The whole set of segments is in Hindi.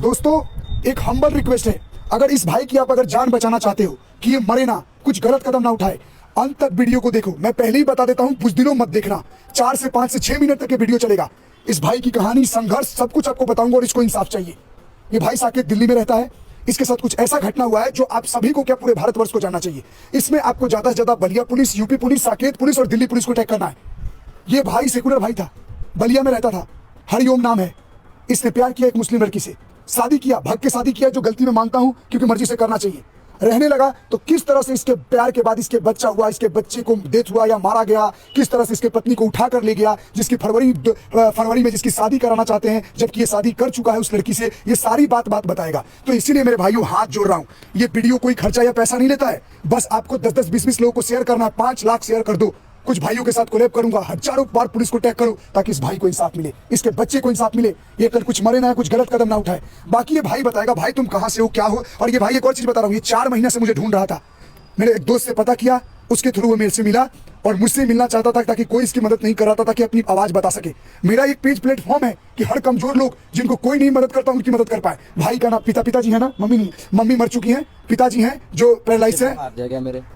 दोस्तों एक हम्बल रिक्वेस्ट है, अगर इस भाई की आप अगर जान बचाना चाहते हो कि ये मरे ना, कुछ गलत कदम ना उठाए, अंत तक वीडियो को देखो। मैं पहले ही बता देता हूं, बुज़दिलों मत देखना। 4 से 5 से 6 मिनट तक ये वीडियो चलेगा। इस भाई की कहानी, संघर्ष, सब कुछ आपको बताऊंगा और इसको इंसाफ चाहिए। ये भाई साकेत दिल्ली में रहता है, इसके साथ कुछ ऐसा घटना हुआ है जो आप सभी को, क्या पूरे भारतवर्ष को जानना चाहिए। इसमें आपको ज्यादा से ज्यादा Ballia police, UP police, Saket police और दिल्ली पुलिस को अटैक करना है। ये भाई सेकुलर भाई था, बलिया में रहता था, हरिओम नाम है। इसने प्यार किया एक मुस्लिम लड़की से, शादी किया, भाग के शादी किया, जो गलती में मानता हूं क्योंकि मर्जी से करना चाहिए। रहने लगा तो किस तरह से इसके प्यार के बाद इसके बच्चा हुआ, इसके बच्चे को डेथ हुआ या मारा गया, किस तरह से इसके पत्नी को उठा कर ले गया, जिसकी फरवरी में जिसकी शादी कराना चाहते हैं, जबकि ये शादी कर चुका है उस लड़की से। ये सारी बात बताएगा। तो इसीलिए मेरे भाइयों हाथ जोड़ रहा हूं, ये वीडियो कोई खर्चा या पैसा नहीं लेता है, बस आपको 10-10, 20-20 लोगों को शेयर करना है। 5 लाख शेयर कर दो। कुछ भाइयों के साथ कोलैब करूंगा, हजारों बार पुलिस को टैग करो ताकि इस भाई को इंसाफ मिले, इसके बच्चे को इंसाफ मिले, ये कल कुछ मरे ना, कुछ गलत कदम ना उठाए। बाकी ये भाई बताएगा भाई तुम कहां से हो, क्या हो। और ये भाई एक और चीज बता रहा हूं, ये 4 महीने से मुझे ढूंढ रहा था। मेरे एक दोस्त से पता किया, उसके थ्रू वो मेरे से मिला और मुझसे मिलना चाहता था ताकि कोई इसकी मदद नहीं कर रहा था, ताकि अपनी आवाज बता सके। मेरा एक पेज प्लेटफॉर्म है कि हर कमजोर लोग जिनको कोई नहीं मदद करता उनकी मदद कर पाए। भाई का नाम पिताजी है ना, मम्मी नहीं, मम्मी मर चुकी हैं, पिताजी हैं जो पैरालाइज है,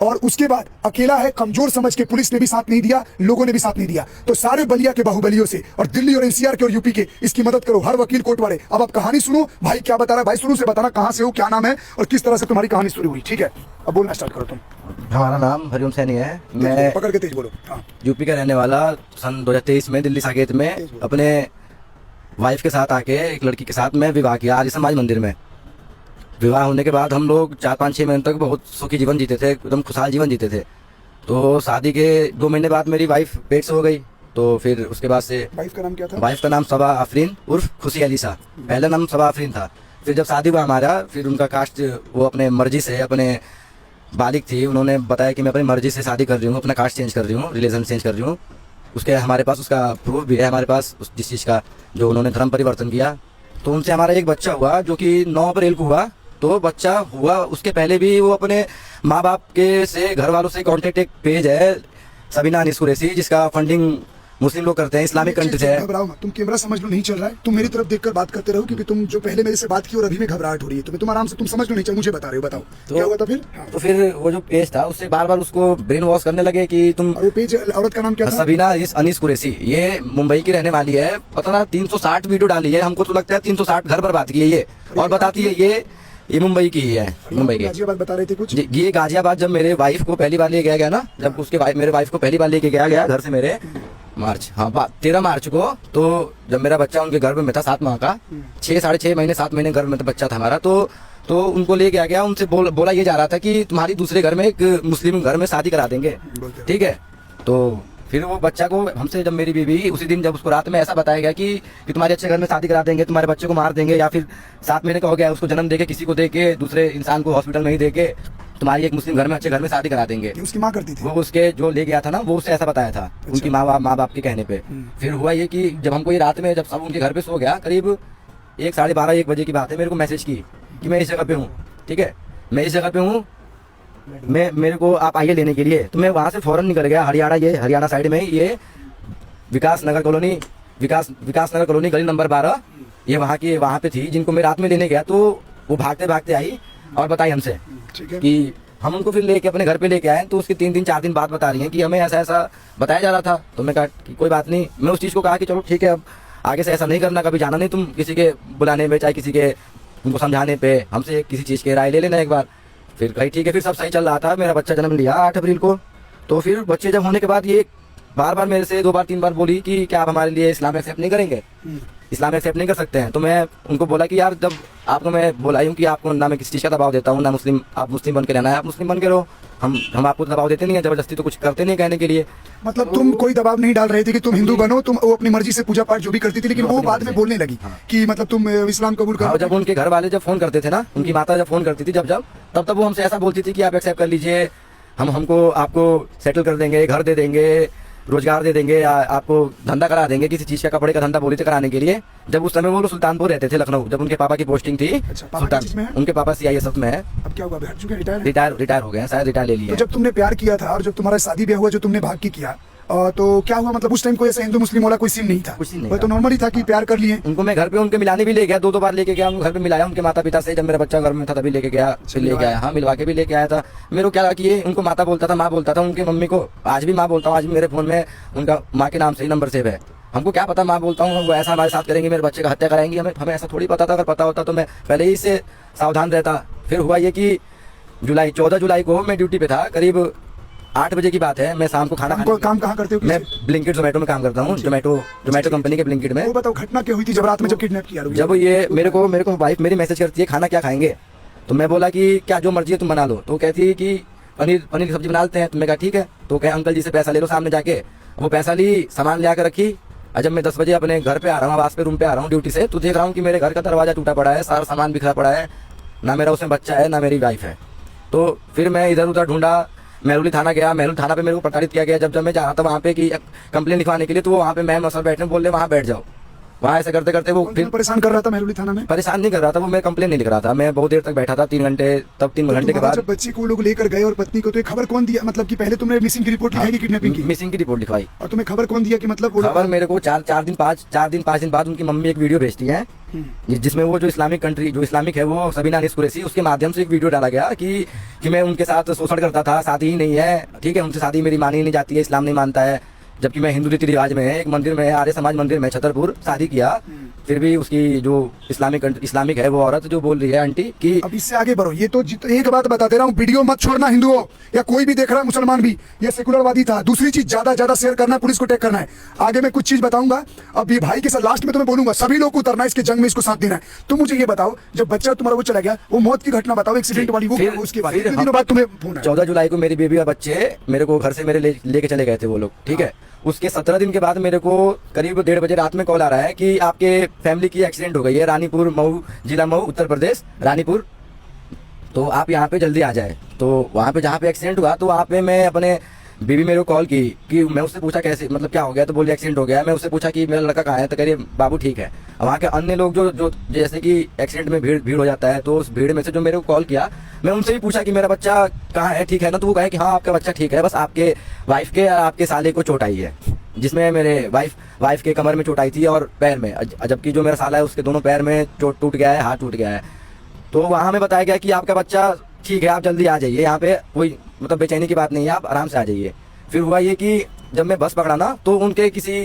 और उसके बाद अकेला है, कमजोर समझ के पुलिस ने भी साथ नहीं दिया, लोगों ने भी साथ नहीं दिया। तो सारे बलिया के बाहुबलियों से और दिल्ली और एनसीआर के और यूपी के इसकी मदद करो, हर वकील कोर्ट वाले। अब आप कहानी सुनो, भाई क्या बता रहा है, भाई शुरू से बताना कहां से हो, क्या नाम है और किस तरह से तुम्हारी कहानी शुरू हुई। ठीक है, अब बोलना स्टार्ट करो तुम। हमारा नाम हरिओम सैनी है, मैं पकड़ के तेज बोलो। हाँ। यूपी का रहने वाला। सन 2023 में दिल्ली साकेत में अपने वाइफ के साथ आके एक लड़की के साथ मैं विवाह किया आर्य समाज मंदिर में। विवाह होने के बाद हम लोग 4-5-6 महीने तक बहुत सुखी जीवन जीते थे, एकदम खुशहाल जीवन जीते थे। तो शादी के 2 महीने बाद मेरी वाइफ पेट से हो गई। तो फिर उसके बाद से वाइफ का नाम क्या था? वाइफ का नाम सबा आफरीन उर्फ खुशी अलीसा, पहला नाम सबा आफरीन था। फिर जब शादी हुआ हमारा, फिर उनका कास्ट वो अपने मर्जी से, अपने बालिग थी, उन्होंने बताया कि मैं अपनी मर्जी से शादी कर रही हूँ, अपना कास्ट चेंज कर रही हूँ, रिलीजन चेंज कर रही हूँ। उसके हमारे पास उसका प्रूफ भी है हमारे पास, जिस चीज़ का जो उन्होंने धर्म परिवर्तन किया। तो उनसे हमारा एक बच्चा हुआ जो कि 9 अप्रैल को हुआ। तो बच्चा हुआ, उसके पहले भी वो अपने माँ बाप के से, घर वालों से कॉन्टेक्ट, एक पेज है सबीना अनीस कुरैशी, जिसका फंडिंग मुस्लिम लोग करते हैं, इस्लामिक कंट्री से। घबराओ मत, तुम कैमरा समझ लो, नहीं चल रहा है, तुम मेरी तरफ देखकर बात करते रहो, क्योंकि तुम जो पहले मेरे से बात की और अभी में घबराहट हो रही है तुम्हें, तुम आराम से, तुम समझ लो, नहीं चल, मुझे बता रहे हो, बताओ क्या हुआ था फिर। तो फिर वो जो पेज था उससे बार बार उसको ब्रेन वॉश करने लगे कि तुम। और वो पेज, औरत का नाम क्या था? सबीना अनीस कुरैशी, ये मुंबई की रहने वाली है। पता ना 360 वीडियो डाली है, हमको तो लगता है 360 घर बर्बाद की है ये। और बताती है ये मुंबई की ही है, मुंबई की। गाजियाबाद बता रहे थे कुछ। ये गाजियाबाद जब मेरे वाइफ को पहली बार लेके गया ना, जब उसके मेरे वाइफ को पहली बार लेके गया घर से मेरे, मार्च, हाँ 13 मार्च को। तो जब मेरा बच्चा उनके गर्भ में था 7 माह का, 6-6.5 महीने 7 महीने गर्भ में बच्चा था हमारा। तो उनको लेके आ गया, उनसे बोला ये जा रहा था कि तुम्हारी दूसरे घर में, एक मुस्लिम घर में शादी करा देंगे, ठीक है। तो फिर वो बच्चा को हमसे, जब मेरी बीवी उसी दिन, जब उसको रात में ऐसा बताया गया कि तुम्हारे अच्छे घर में शादी करा देंगे, तुम्हारे बच्चे को मार देंगे, या फिर 7 महीने का हो गया उसको जन्म देके किसी को देके, दूसरे इंसान को हॉस्पिटल में ही देके तुम्हारी एक मुस्लिम घर में, अच्छे घर में शादी करा देंगे। उसकी माँ करती थी वो, उसके जो ले गया था ना, वो उससे ऐसा बताया था। अच्छा। उनकी माँ बाप के कहने पे। फिर हुआ ये कि जब हमको ये रात में, जब सब उनके घर पे सो गया, करीब 1-12:30-1 बजे की बात है, मेरे को मैसेज की कि मैं इस जगह पे हूँ, ठीक है, मैं इस जगह पे हूँ, मेरे को आप आइए लेने के लिए। तो मैं वहाँ से फौरन निकल गया, हरियाणा साइड में ये विकास नगर कॉलोनी गली नंबर 12, ये वहाँ पे थी, जिनको मैं रात में लेने गया। तो वो भागते भागते आई और बताई हमसे कि हम उनको फिर लेके अपने घर पे लेके आए। तो उसके 3-4 दिन बाद बता रही हैं कि हमें ऐसा बताया जा रहा था। तो मैं कहा कि कोई बात नहीं, मैं उस चीज़ को कहा कि चलो ठीक है, अब आगे से ऐसा नहीं करना, कभी जाना नहीं तुम किसी के बुलाने में, चाहे किसी के उनको समझाने पे, हमसे किसी चीज़ की राय ले लेना एक बार। फिर कही ठीक है, फिर सब सही चल रहा था। मेरा बच्चा जन्म लिया 8 अप्रैल को। तो फिर बच्चे जब होने के बाद ये बार मेरे से 2-3 बार बोली कि क्या आप हमारे लिए इस्लाम एक्सेप्ट नहीं करेंगे, इस्लाम एक्सेप्ट नहीं कर सकते हैं। तो मैं उनको बोला कि यार, जब आपको मैं बोलाई हूँ कि आपको ना मैं किसी चीज़ का दबाव देता हूँ, ना मुस्लिम, आप मुस्लिम बन के रहना है, आप मुस्लिम बन के रहो, हम आपको दबाव देते नहीं है, जबरदस्ती तो कुछ करते नहीं कहने के लिए। मतलब तुम कोई दबाव नहीं डाल रहे थे कि तुम हिंदू बनो, तुम वो अपनी मर्जी से पूजा पाठ जो भी करती थी, लेकिन वो बाद में बोलने लगी कि मतलब तुम इस्लाम कबूल करो। जब उनके घर वाले जब फोन करते थे ना, उनकी माता जब फोन करती थी, तब वो हमसे ऐसा बोलती थी कि आप एक्सेप्ट कर लीजिए, हमको आपको सेटल कर देंगे, घर दे देंगे, रोजगार दे देंगे, आपको धंधा करा देंगे, किसी चीज का, कपड़े का धंधा बोली थे कराने के लिए। जब उस समय वो लोग सुल्तानपुर रहते थे, लखनऊ, जब उनके पापा की पोस्टिंग थी। अच्छा, सुल्तान, उनके पापा CISF में है। अब क्या हुआ, रिटायर हो गए हैं, शायद रिटायर ले लिए। तो जब तुमने प्यार किया था और जब तुम्हारा शादी ब्याह हुआ, जो तुमने भाग के किया, तो क्या हुआ, मतलब उस टाइम कोई ऐसा हिंदू मुस्लिम वाला कोई सीन नहीं था? कुछ सीन नहीं वो तो था। नॉर्मली था कि प्यार कर लिए। उनको मैं घर पे उनके मिलाने भी ले गया, दो बार लेके गया, उनको घर पे मिलाया उनके माता पिता से, जब मेरा बच्चा घर में था तभी लेके गया, फिर लेके आया। हाँ, मिलवा के भी लेके आया था। मेरे को क्या किए, उनको माता बोलता था, माँ बोलता था, उनकी मम्मी को आज भी माँ बोलता हूँ, आज भी मेरे फोन में उनका माँ के नाम से ही नंबर सेव है। हमको क्या पता, माँ बोलता हूँ, वो ऐसा हमारे साथ करेंगे, मेरे बच्चे का हत्या कराएंगी, हमें ऐसा थोड़ी पता था। अगर पता होता तो मैं पहले ही से सावधान रहता। फिर हुआ ये कि 14 जुलाई को मैं ड्यूटी पे था, करीब 8 बजे की बात है। मैं शाम को खाना काम कहाँ करते हो? मैं ब्लिंकिट जोमेटो में काम करता हूँ, जोमेटो कंपनी के ब्लिंकिट में। वो बताओ घटना क्या हुई थी जब रात में जब किडनैप किया? जब ये मेरे को वाइफ मेरी मैसेज करती है खाना क्या खाएंगे, तो मैं बोला कि क्या जो मर्जी है तुम बना लो। तो कहती है कि पनीर की सब्जी बना लेते हैं। तो मैं कहा ठीक है। तो कहे अंकल जी से पैसा ले लो सामने जाके। वो पैसा ली, सामान ले आकर रखी। और जब मैं 10 बजे अपने घर पे आ रहा हूँ, आवास पे रूम पे आ रहा हूँ ड्यूटी से, तो देख रहा हूँ कि मेरे घर का दरवाजा टूटा पड़ा है, सारा सामान बिखरा पड़ा है, ना मेरा उसमें बच्चा है ना मेरी वाइफ है। तो फिर मैं इधर उधर ढूंढा, मेहरुली थाना गया। मेहरुली थाना पे मेरे को प्रताड़ित किया गया। जब मैं जा रहा था वहाँ पे कि कंप्लेन लिखवाने के लिए, तो वो वहाँ पे मैम सर बैठने बोल रहे वहाँ बैठ जाओ। वहाँ ऐसे करते करते वो फिर परेशान कर रहा था मेहरुली थाना में? परेशान नहीं कर रहा था वो, मैं कंप्लेन नहीं लिख रहा था। मैं बहुत देर तक बैठा था, 3 घंटे। तब 3 घंटे के बाद जब बच्चे को लोग लेकर गए और पत्नी को, तो ये खबर कौन दिया? मतलब कि पहले तुमने मिसिंग की रिपोर्ट लिखाई, किडनैपिंग की मिसिंग की रिपोर्ट लिखवाई, और तुम्हें खबर कौन दिया कि मतलब वो लोग- खबर मेरे को 4 दिन 5 दिन बाद उनकी मम्मी एक वीडियो भेजती है, जिसमें वो जो इस्लामिक कंट्री जो इस्लामिक है वो सबीना अनीस कुरैशी, उसके माध्यम से एक वीडियो डाला गया कि मैं उनके साथ शोषण करता था, शादी ही नहीं है, ठीक है, उनसे शादी मेरी मानी नहीं जाती है, इस्लाम नहीं मानता है। जबकि मैं हिंदू रीति रिवाज में एक मंदिर में, आर्य समाज मंदिर में छतरपुर शादी किया। फिर भी उसकी जो इस्लामिक है वो औरत जो बोल रही है आंटी कि अब इससे आगे बढ़ो। ये तो एक बात बता दे रहा हूँ, वीडियो मत छोड़ना, हिंदुओं या कोई भी देख रहा है, मुसलमान भी, ये सेकुलरवादी था। दूसरी चीज ज्यादा शेयर करना है, पुलिस को टैग करना है। आगे मैं कुछ चीज बताऊंगा। अब ये भाई के साथ लास्ट में तुम्हें बोलूंगा, सभी लोग को उतरना है इसके जंग में, इसको साथ देना है। तुम मुझे ये बताओ, जब बच्चा तुम्हारा वो चला गया, वो मौत की घटना बताओ, एक्सीडेंट वाली, वो उसके बाद कितने दिनों बाद तुम्हें फोन आया? 14 जुलाई को मेरी बेबी और बच्चे मेरे को घर से मेरे लेके चले गए थे वो लोग, ठीक है। उसके 17 दिन के बाद मेरे को करीब 1:30 बजे रात में कॉल आ रहा है कि आपके फैमिली की एक्सीडेंट हो गई है, रानीपुर मऊ, जिला मऊ, उत्तर प्रदेश, रानीपुर, तो आप यहाँ पे जल्दी आ जाए। तो वहाँ पे जहाँ पे एक्सीडेंट हुआ, तो वहाँ पे मैं अपने बीवी मेरे को कॉल की कि मैं उससे पूछा कैसे, मतलब क्या हो गया, तो बोली एक्सीडेंट हो गया है। मैं उससे पूछा कि मेरा लड़का कहाँ है, तो कह रही बाबू ठीक है। वहाँ के अन्य लोग जो जैसे कि एक्सीडेंट में भीड़ हो जाता है, तो उस भीड़ में से जो मेरे को कॉल किया, मैं उनसे भी पूछा कि मेरा बच्चा कहाँ है, ठीक है ना, तो वो कहे कि हाँ आपका बच्चा ठीक है, बस आपके वाइफ के और आपके साले को चोट आई है, जिसमें मेरे वाइफ के कमर में चोट आई थी और पैर में, जबकि जो मेरा साला है उसके दोनों पैर में चोट टूट गया है, हाथ टूट गया है। तो वहाँ हमें बताया गया कि आपका बच्चा ठीक है, आप जल्दी आ जाइए, यहाँ पे कोई मतलब बेचैनी की बात नहीं है, आप आराम से आ जाइए। फिर हुआ ये कि जब मैं बस पकड़ा ना, तो उनके किसी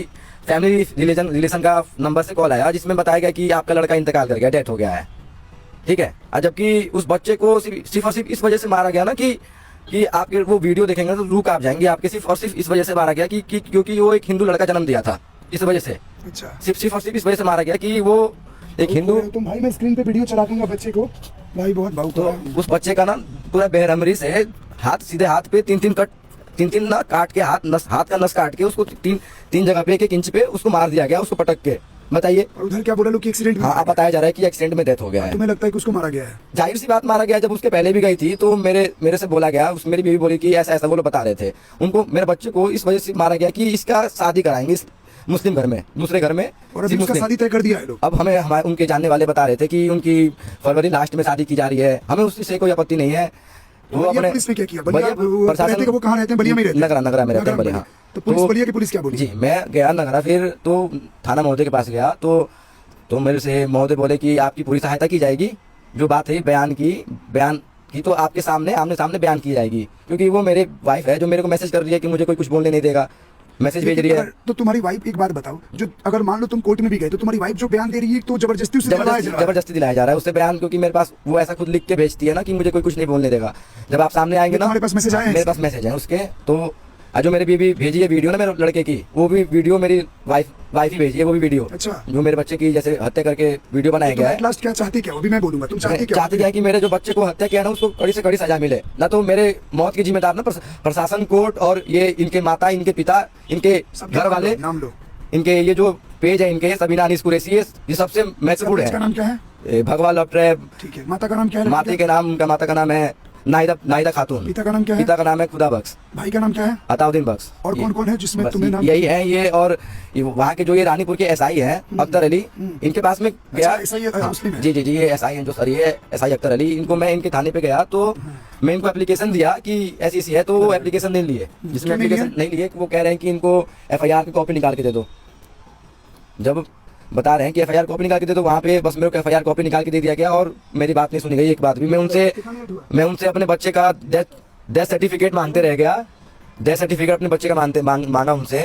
फैमिली रिलेशन का नंबर से कॉल आया, जिसमें बताया गया कि आपका लड़का इंतकाल कर गया, डेथ हो गया है, ठीक है। और जबकि उस बच्चे को सिर्फ और सिर्फ इस वजह से मारा गया ना कि आपके वो वीडियो देखेंगे तो रूह कांप जाएंगे आपके, सिर्फ और सिर्फ इस वजह से मारा गया कि क्योंकि वो एक हिंदू लड़का जन्म दिया था, इस वजह से। अच्छा, सिर्फ और सिर्फ इस वजह से मारा गया कि वो एक हिंदू। तुम भाई, मैं स्क्रीन पे वीडियो चला दूंगा बच्चे को, भाई बहुत भावुक तो है। उस बच्चे का ना पूरा बेरहमरी से हाथ, सीधे हाथ पे तीन ना काट के हाथ का नस काट के उसको तीन जगह पे 1 इंच पे उसको मार दिया गया, उसको पटक के। बताइए। और उधर क्या बोला लोग कि एक्सीडेंट में? हाँ, बताया जा रहा है कि एक्सीडेंट में डेथ हो गया है। तुम्हें लगता है कि उसको मारा गया है? जाहिर सी बात मारा गया। जब उसके पहले भी गई थी तो मेरे से बोला गया, मेरी बीवी बोली कि ऐसा वो लोग बता रहे थे उनको, मेरे बच्चे को इस वजह से मारा गया कि इसका शादी कराएंगे मुस्लिम घर में, दूसरे घर में। और अभी उसका शादी तय कर दिया है लोग? अब हमें उनके जानने वाले बता रहे थे कि उनकी फरवरी लास्ट में शादी की जा रही है। हमें उससे कोई आपत्ति नहीं है। वो अपने पुलिस ने क्या किया? प्रशासन, वो कहाँ रहते हैं? बलिया में रहते हैं? नगरा में रहते हैं बलिया। तो पुलिस, बलिया की पुलिस क्या बोली? जी, मैं गया नगरा, फिर तो थाना महोदय के पास गया, तो मेरे से महोदय बोले कि आपकी पूरी सहायता की जाएगी, जो बात है बयान की तो आपके सामने आमने सामने बयान की जाएगी, क्योंकि वो मेरे वाइफ है जो मेरे को मैसेज कर रही है कि मुझे कोई कुछ बोलने नहीं देगा, मैसेज भेज रही है। तो तुम्हारी वाइफ, एक बात बताओ, जो अगर मान लो तुम कोर्ट में भी गए तो तुम्हारी वाइफ जो बयान दे रही है, तो जबरदस्ती दिलाया जा रहा है उससे बयान, क्योंकि मेरे पास वो ऐसा खुद लिख के भेजती है ना कि मुझे कोई कुछ नहीं बोलने देगा। जब आप सामने आएंगे ना, हमारे पास मैसेज आए, मेरे पास मैसेज है उसके। तो जो मेरी बीवी भेजी है वीडियो ना मेरे लड़के की, वो भी वीडियो मेरी वाइफ ही भेजी है, वो भी वीडियो। अच्छा, जो मेरे बच्चे की जैसे हत्या करके वीडियो बनाया गया है। लास्ट क्या चाहती क्या? अभी मैं बोलूंगा, तुम चाहती क्या है कि मेरे जो बच्चे को हत्या किया ना, उसको कड़ी से कड़ी सजा मिले ना। तो मेरे मौत की जिम्मेदार ना प्रशासन, कोर्ट और ये इनके माता, इनके पिता, इनके घर वाले, नाम लो, इनके ये जो पेज है इनके, सबीना अनीस कुरैशी, ये सबसे महत्वपूर्ण है। इसका नाम क्या है? भगवा लव ट्रैप। ठीक है। माता का नाम क्या है? माता का नाम है नाहिदा खातून। पिता का नाम क्या है? पिता का नाम है खुदा बख्श। भाई का नाम क्या है? अताउद्दीन बख्श। और कौन कौन है जिसमें बस तुम्हें नाम? यही है ये, और वहाँ के जो ये रानीपुर के एसआई हैं अख्तर अली, इनके पास में गया। अच्छा, SI है, मुस्लिम है। जी जी जी, ये एसआई हैं जो सर, ये एसआई अख्तर अली, इनको मैं इनके थाने पे गया तो मैं इनको एप्लीकेशन दिया कि ऐसी ऐसी है, तो वो एप्लीकेशन नहीं लिए। जिसमें क्यों नहीं एप्लीकेशन नहीं लिए, वो कह रहे हैं कि इनको FIR की कॉपी निकाल के दे दो। जब बता रहे हैं कि FIR कॉपी निकाल के दे दो, वहाँ पे बस मेरे को FIR कॉपी निकाल के दे दिया गया और मेरी बात नहीं सुनी गई। एक बात भी मैं उनसे अपने बच्चे का डेथ सर्टिफिकेट मांगते रह गया। डेथ सर्टिफिकेट अपने बच्चे का मांगा उनसे,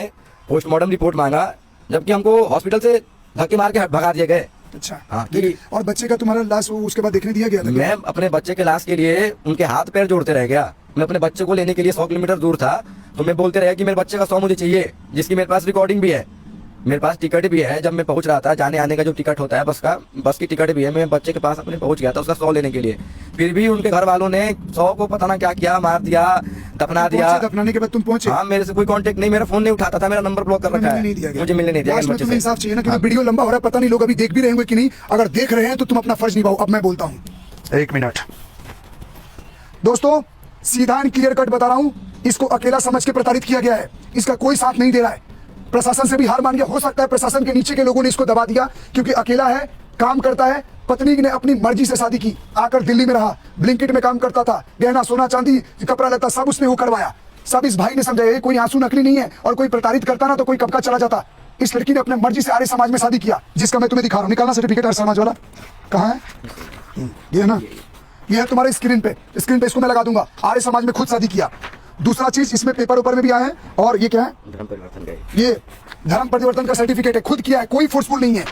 पोस्टमार्टम रिपोर्ट मांगा, जबकि हमको हॉस्पिटल से धक्के मार के भगा दिए गए। अच्छा हाँ, ठीक। और बच्चे का तुम्हारा लाश उसके बाद देखने दिया गया था? मैं अपने बच्चे के लाश के लिए उनके हाथ पैर जोड़ते रह गया। मैं अपने बच्चे को लेने के लिए 100 किलोमीटर दूर था, तो मैं बोलते रहा कि मेरे बच्चे का 100 मुझे चाहिए, जिसकी मेरे पास रिकॉर्डिंग भी है, मेरे पास टिकट भी है। जब मैं पहुंच रहा था, जाने आने का जो टिकट होता है बस की टिकट भी है, मैं बच्चे के पास अपने पहुंच गया था उसका 100 लेने के लिए। फिर भी उनके घर वालों ने 100 को पता ना क्या किया, मार दिया, दफना दिया। दफनाने के बाद तुम पहुंचे? हाँ, मेरे से कोई कांटेक्ट नहीं, मेरा फोन नहीं उठाता था, मेरा नंबर ब्लॉक कर रखा है, मुझे मिलने नहीं दिया। तुम्हें इंसाफ चाहिए ना, क्योंकि वीडियो लंबा हो रहा है, पता नहीं लोग अभी देख भी रहे होंगे कि नहीं। अगर देख रहे हैं तो तुम अपना फर्ज निभाओ। अब मैं बोलता हूँ, 1 मिनट। दोस्तों, सीधा एंड क्लियर कट बता रहा हूँ, इसको अकेला समझ के प्रताड़ित किया गया है, इसका कोई साथ नहीं दे रहा है। प्रशासन से भी हार मान गया। हो सकता है प्रशासन के नीचे के लोगों ने इसको दबा दिया, क्योंकि अकेला है, काम करता है, पत्नी ने अपनी मर्जी से शादी की, आकर दिल्ली में रहा, ब्लिंकिट में काम करता था, गहना सोना चांदी कपड़ा लेता सब उसने वो करवाया। सब इस भाई ने समझा ये कोई आंसू नकली नहीं है, और कोई प्रताड़ित करता ना तो कोई कब का चला जाता। इस लड़की ने अपने मर्जी से आर्य समाज में शादी किया, जिसका मैं तुम्हें दिखा रहा हूँ। निकालना सर्टिफिकेट आर्य समाज वाला, कहाँ है? ये है ना, ये है तुम्हारे स्क्रीन पे इसको मैं लगा दूंगा। आर्य समाज में खुद शादी किया। दूसरा चीज, इसमें पेपर ऊपर में भी आया है, और ये क्या है? धर्म परिवर्तन का ये धर्म परिवर्तन का सर्टिफिकेट है, खुद किया है, कोई फोर्सफुल नहीं है।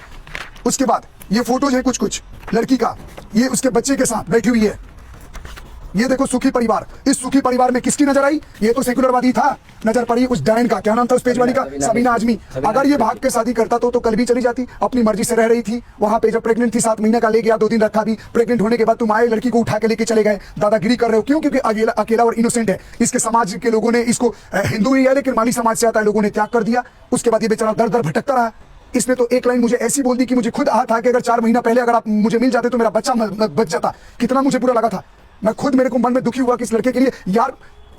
उसके बाद ये फोटोज है कुछ लड़की का, ये उसके बच्चे के साथ बैठी हुई है। ये देखो सुखी परिवार। इस सुखी परिवार में किसकी नजर आई? ये तो सेकुलरवादी था, नजर पड़ी उस डायन का, क्या नाम था उस पेज वाली का? सबीना आजमी। अगर ये भाग के शादी करता तो कल भी चली जाती, अपनी मर्जी से रह रही थी वहां पे। जब प्रेग्नेंट थी 7 महीने का ले गया, 2 दिन रखा भी। प्रेग्नेंट होने के बाद तुम आए, लड़की को उठा के लेके चले गए, दादागिरी कर रहे हो। क्यों? क्योंकि अकेला और इनोसेंट है। इसके समाज के लोगों ने इसको, हिंदू ही है लेकिन माली समाज से आता है, लोगों ने त्याग कर दिया। उसके बाद ये बेचारा दर दर भटकता रहा। इसने तो एक लाइन मुझे ऐसी बोल दी कि मुझे खुद आ था कि अगर 4 महीना पहले अगर आप मुझे मिल जाते तो मेरा बच्चा बच जाता। कितना मुझे बुरा लगा था। मैं खुद, मेरे को मन में दुखी हुआ कि इस लड़के के लिए, यार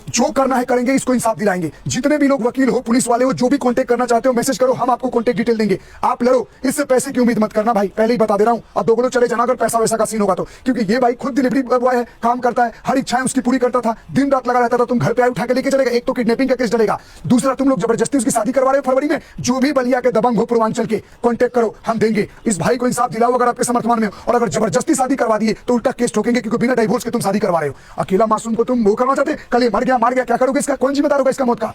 जो करना है करेंगे, इसको इंसाफ दिलाएंगे। जितने भी लोग वकील हो, पुलिस वाले हो, जो भी कांटेक्ट करना चाहते हो, मैसेज करो, हम आपको कांटेक्ट डिटेल देंगे। आप लड़ो, इससे पैसे की उम्मीद मत करना भाई, पहले ही बता दे रहा हूं। अब दोगुनो चले जाना अगर पैसा वैसा का सीन होगा तो, क्योंकि ये भाई खुद डिलीवरी बॉय है, काम करता है, हर इच्छाएं उसकी पूरी करता था, दिन रात लगा रहता था। तुम घर पे आए उठा के लेके चलेगा, एक तो किडनैपिंग का केस डलेगा, दूसरा तुम लोग जबरदस्ती उसकी शादी करवा रहे हो फरवरी में। जो भी बलिया के दबंग हो पूर्वांचल के, कांटेक्ट करो, हम देंगे। इस भाई को इंसाफ दिलाओ अगर आपके समर्थन में हो, और अगर जबरदस्ती शादी करवा दिए तो उल्टा केस ठोकेंगे, क्योंकि बिना डिवोर्स के तुम शादी करवा रहे हो। अकेला मासूम को तुम वो करना चाहते, कल ये मर गया मार गया, क्या करोगे? इसका कौन जिम्मेदार होगा इसका मौत का?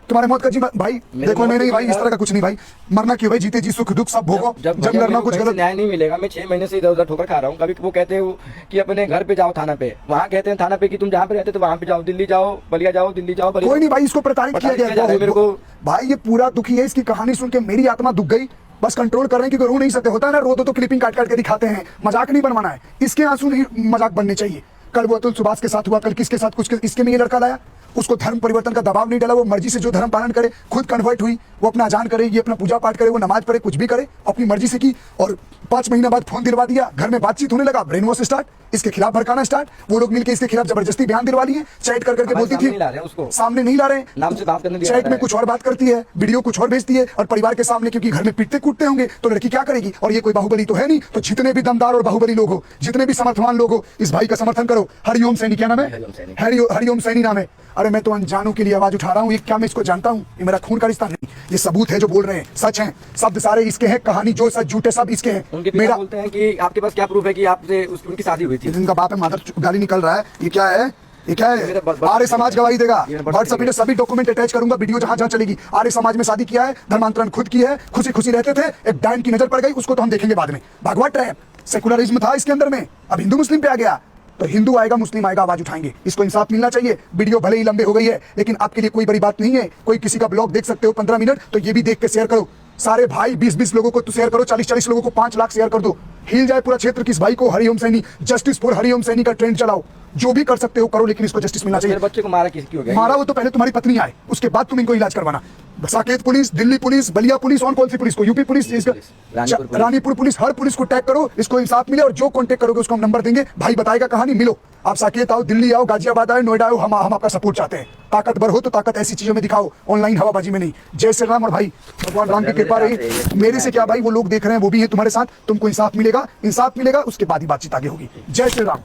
तुम्हारे मौत का जी भाई देखो, मैं नहीं भाई, इस तरह का कुछ नहीं भाई। मरना क्यों भाई, जीते जी सुख दुख सब भोगो, जब लड़ना कुछ गलत न्याय नहीं मिलेगा। मैं 6 महीने से इधर उधर ठोकर खा रहा हूँ। कभी वो कहते हैं कि अपने घर पे जाओ थाना पे, वहाँ कहते हैं थाना पे कि तुम जहाँ पे रहते तो वहाँ पे जाओ, दिल्ली जाओ, बलिया जाओ, दिल्ली जाओ, बलिया। कोई नहीं भाई, इसको प्रताड़ित किया गया मेरे को भाई। ये पूरा दुखी है, इसकी कहानी सुन के मेरी आत्मा दुख गई। बस कंट्रोल कर रहे हैं, क्योंकि रो नहीं सकते। होता है ना, रो दो तो क्लिपिंग काट काट के दिखाते हैं, मजाक नहीं बनवाना है। इसके आंसू नहीं मजाक बनने चाहिए। कल वो अतुल सुभाष के साथ हुआ, कल किसके साथ, कुछ इसके में ये लड़का लाया, उसको धर्म परिवर्तन का दबाव नहीं डाला। वो मर्जी से जो धर्म पालन करे, खुद कन्वर्ट हुई, वो अपना अजान करे, ये अपना पूजा पाठ करे, वो नमाज पढ़े, कुछ भी करे, अपनी मर्जी से की। और 5 महीना बाद फोन दिलवा दिया, घर में बातचीत होने लगा, ब्रेन वॉश स्टार्ट, इसके खिलाफ भड़काना स्टार्ट। वो लोग मिलकर इसके खिलाफ जबरदस्ती बयान दिलवा लिए, चैट कर करके बोलती थी, सामने नहीं ला रहे, नाम से बात करने दिया, चैट में कुछ और बात करती है, वीडियो कुछ और भेजती है, और परिवार के सामने, क्योंकि घर में पिटते कूटते होंगे तो लड़की क्या करेगी? और ये कोई बाहुबली तो है नहीं। तो जितने भी दमदार और बाहुबली लोग हो, जितने भी समर्थवान लोग हो, इस भाई का समर्थन करो। हरिओम सैनी, क्या नाम है? हरिओम सैनी नाम है। अरे मैं तो अनजानों के लिए आवाज उठा रहा हूँ। ये क्या मैं इसको जानता हूँ? ये मेरा खून का रिश्ता नहीं, ये सबूत है जो बोल रहे हैं, सच है। शब्द सारे इसके हैं, कहानी जो सच झूठ है सब इसके हैं। मेरा बोलते हैं कि आपके पास क्या प्रूफ है कि आपसे उनकी शादी हुई थी? इनका बाप है, मादर गाली निकल रहा है। ये क्या है? ये क्या है? आर्य समाज गवाही देगा। व्हाट्सएप पे सभी डॉक्यूमेंट अटैच करूंगा, वीडियो जहां जहां चलेगी। आर्य समाज में शादी किया है, धर्मांतरण खुद किया है, खुशी खुशी रहते थे। एक डायन की नजर पड़ गई, उसको तो हम देखेंगे बाद में। भगवा ट्रैप, सेकुलरिज्म था इसके अंदर में, अब हिंदू मुस्लिम पे आ गया। तो हिंदू आएगा, मुस्लिम आएगा, आवाज उठाएंगे। इसको इंसाफ मिलना चाहिए। वीडियो भले ही लंबे हो गई है, लेकिन आपके लिए कोई बड़ी बात नहीं है। कोई किसी का ब्लॉग देख सकते हो 15 मिनट, तो ये भी देख के शेयर करो। सारे भाई 20-20 लोगों को तो शेयर करो, 40-40 लोगों को 5 लाख शेयर कर दो। हिल जाए पूरा क्षेत्र कि इस भाई को हरिओम सैनी, जस्टिस फॉर हरिओम सैनी का ट्रेंड चलाओ, जो भी कर सकते हो करो, लेकिन इसको जस्टिस मिलना चाहिए। मेरे बच्चे को मारा किसकी हो गया? मारा वो तो पहले तुम्हारी पत्नी आए, उसके बाद तुम इनको इलाज करवाना। Saket police, Delhi police, Ballia police और कौन सी पुलिस को, यूपी पुलिस, रानीपुर पुलिस, हर पुलिस को टैग करो, इसको इंसाफ मिले। और जो कॉन्टेक्ट करोगे उसको हम नंबर देंगे, भाई बताएगा कहानी, मिलो। आप साकेत आओ, दिल्ली आओ, गाजियाबाद आओ, नोएडा आओ, हम आपका सपोर्ट चाहते हैं। ताकतवर हो तो ताकत ऐसी चीजों में दिखाओ, ऑनलाइन हवाबाजी में नहीं। जय श्री राम। और भाई भगवान राम की कृपा रही मेरे से, क्या भाई वो लोग देख रहे हैं वो भी है तुम्हारे साथ, तुमको इंसाफ मिलेगा, इंसाफ मिलेगा उसके बाद ही बातचीत आगे होगी। जय श्री राम।